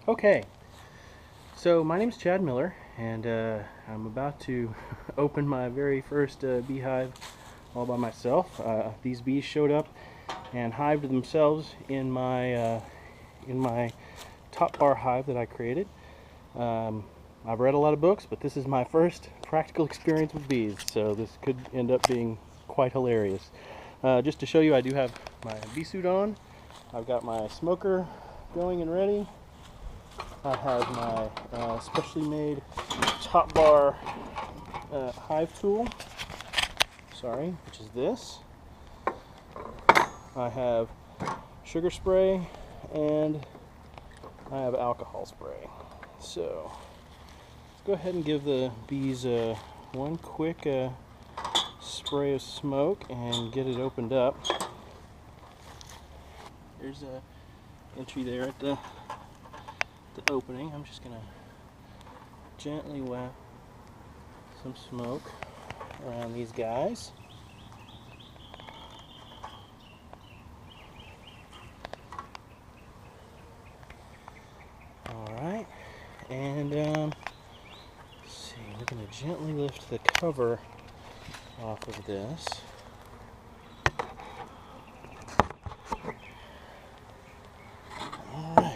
Okay, so my name's Chad Miller, and I'm about to open my very first beehive all by myself. These bees showed up and hived themselves in my top bar hive that I created. I've read a lot of books, but this is my first practical experience with bees, so this could end up being quite hilarious. Just to show you, I do have my bee suit on. I've got my smoker going and ready. I have my specially made top bar hive tool, which is this. I have sugar spray and I have alcohol spray. So let's go ahead and give the bees one quick spray of smoke and get it opened up. There's a entry there at the opening. I'm just gonna gently wrap some smoke around these guys. Alright, and let's see, we're gonna gently lift the cover off of this. Alright.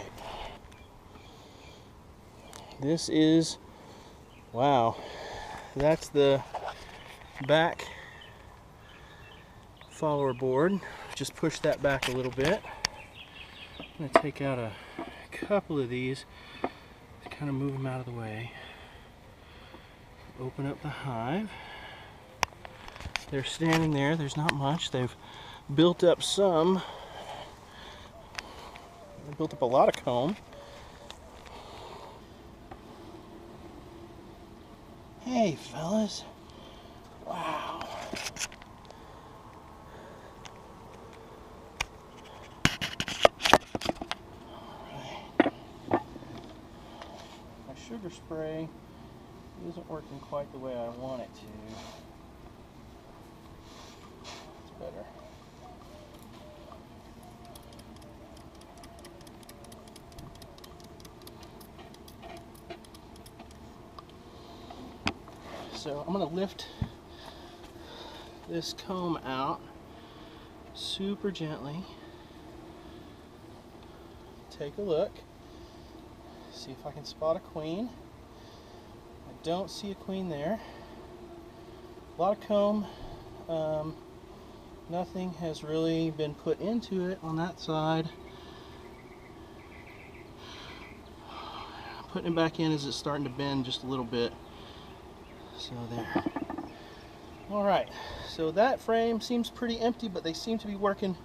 This is, wow, that's the back follower board. Just push that back a little bit. I'm going to take out a couple of these to kind of move them out of the way. Open up the hive. They're standing there. There's not much. They've built up some. They built up a lot of comb. Hey, fellas. Wow. Alright. My sugar spray isn't working quite the way I want it to. It's better. So I'm going to lift this comb out super gently. Take a look. See if I can spot a queen. I don't see a queen there. A lot of comb. Nothing has really been put into it on that side. Putting it back in as it's starting to bend just a little bit. So there. Alright, so that frame seems pretty empty, but they seem to be working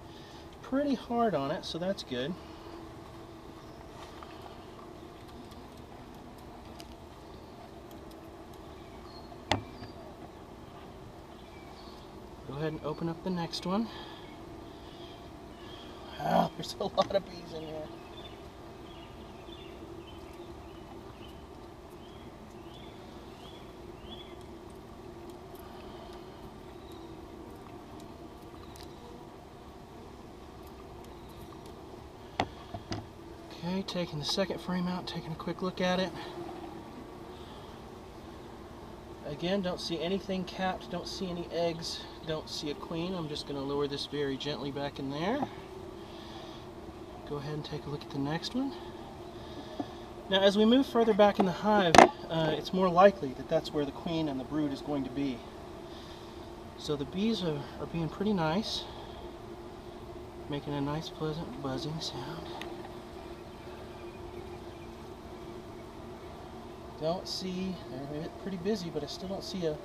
pretty hard on it, so that's good. Go ahead and open up the next one. Wow, there's a lot of bees in here. Okay, taking the second frame out, taking a quick look at it. Again, don't see anything capped, don't see any eggs, don't see a queen. I'm just going to lower this very gently back in there. Go ahead and take a look at the next one. Now, as we move further back in the hive, it's more likely that that's where the queen and the brood is going to be. So the bees are being pretty nice, making a nice, pleasant buzzing sound. Don't see, they're pretty busy, but I still don't see a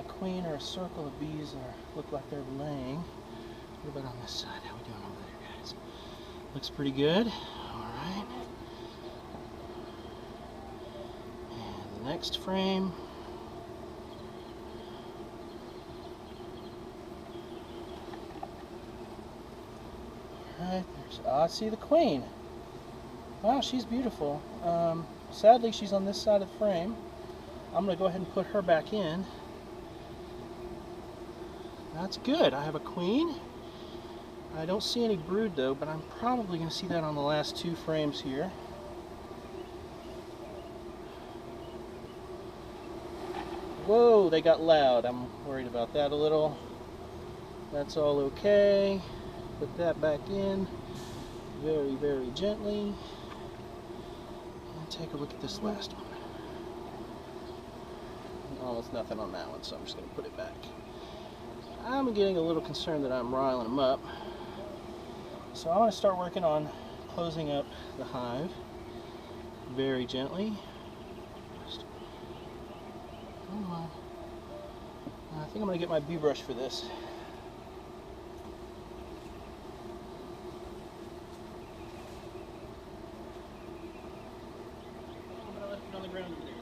queen or a circle of bees that look like they're laying. What about on this side? How we doing over there, guys? Looks pretty good. Alright. And the next frame. Alright, I see the queen. Wow, she's beautiful. Sadly, she's on this side of the frame. I'm going to go ahead and put her back in. That's good. I have a queen. I don't see any brood though, but I'm probably going to see that on the last two frames here. Whoa, they got loud. I'm worried about that a little. That's all okay. Put that back in very, very gently. And take a look at this last one. Almost nothing on that one, so I'm just going to put it back. I'm getting a little concerned that I'm riling them up. So I want to start working on closing up the hive very gently. Come on. I think I'm going to get my bee brush for this. I'm going to left it on the ground over there.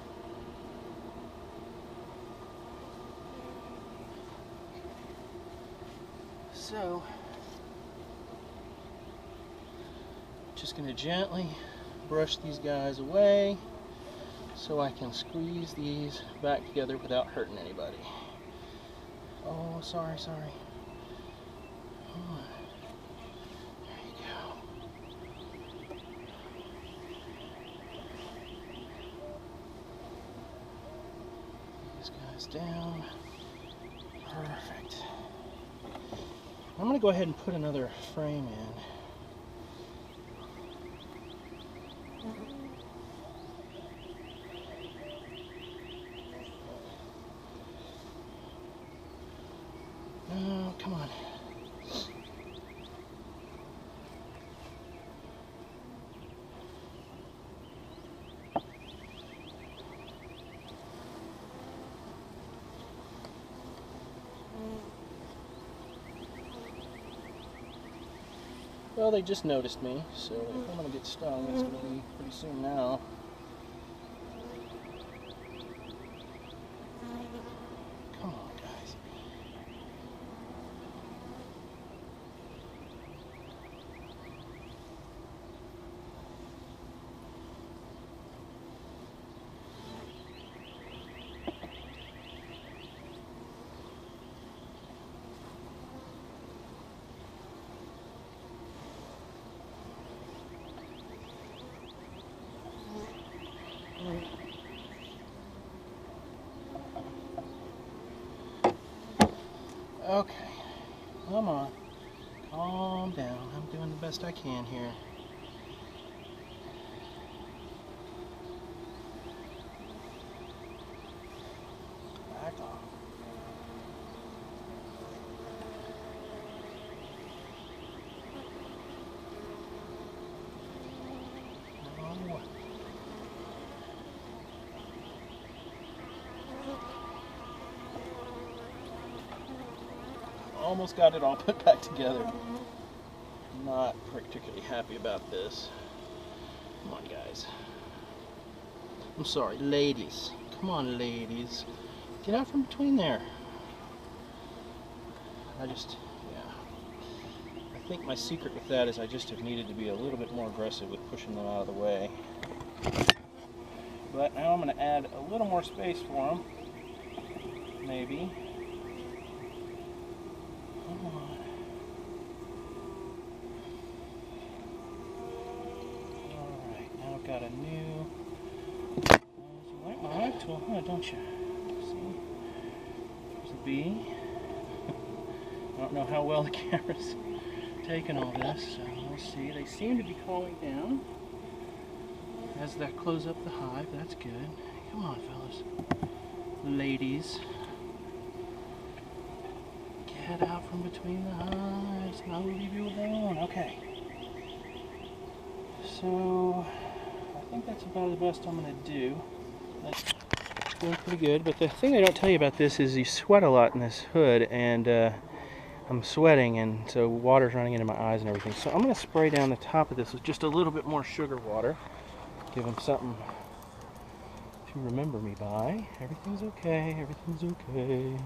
So, just going to gently brush these guys away so I can squeeze these back together without hurting anybody. Oh, sorry. There you go. These guys down. Perfect. I'm going to go ahead and put another frame in. Oh, come on. Well, they just noticed me, so if I'm going to get stung, it's going to be pretty soon now. Come on, guys. Okay, come on, calm down. I'm doing the best I can here. Back off. No. Almost got it all put back together. Not particularly happy about this. Come on, guys. I'm sorry, ladies. Come on, ladies. Get out from between there. Yeah. I think my secret with that is I just have needed to be a little bit more aggressive with pushing them out of the way. But now I'm going to add a little more space for them. Maybe. Come on. Alright, now I've got a new... You like my hive tool, huh, don't you? See? There's a bee. I don't know how well the camera's taking all this, so we'll see. They seem to be calming down as they close up the hive. That's good. Come on, fellas. Ladies. Get out from between the hives and I'll leave you alone. Okay. So, I think that's about the best I'm going to do. That's doing pretty good. But the thing I don't tell you about this is you sweat a lot in this hood, and I'm sweating, and so water's running into my eyes and everything. So I'm going to spray down the top of this with just a little bit more sugar water. Give them something to remember me by. Everything's okay. Everything's okay.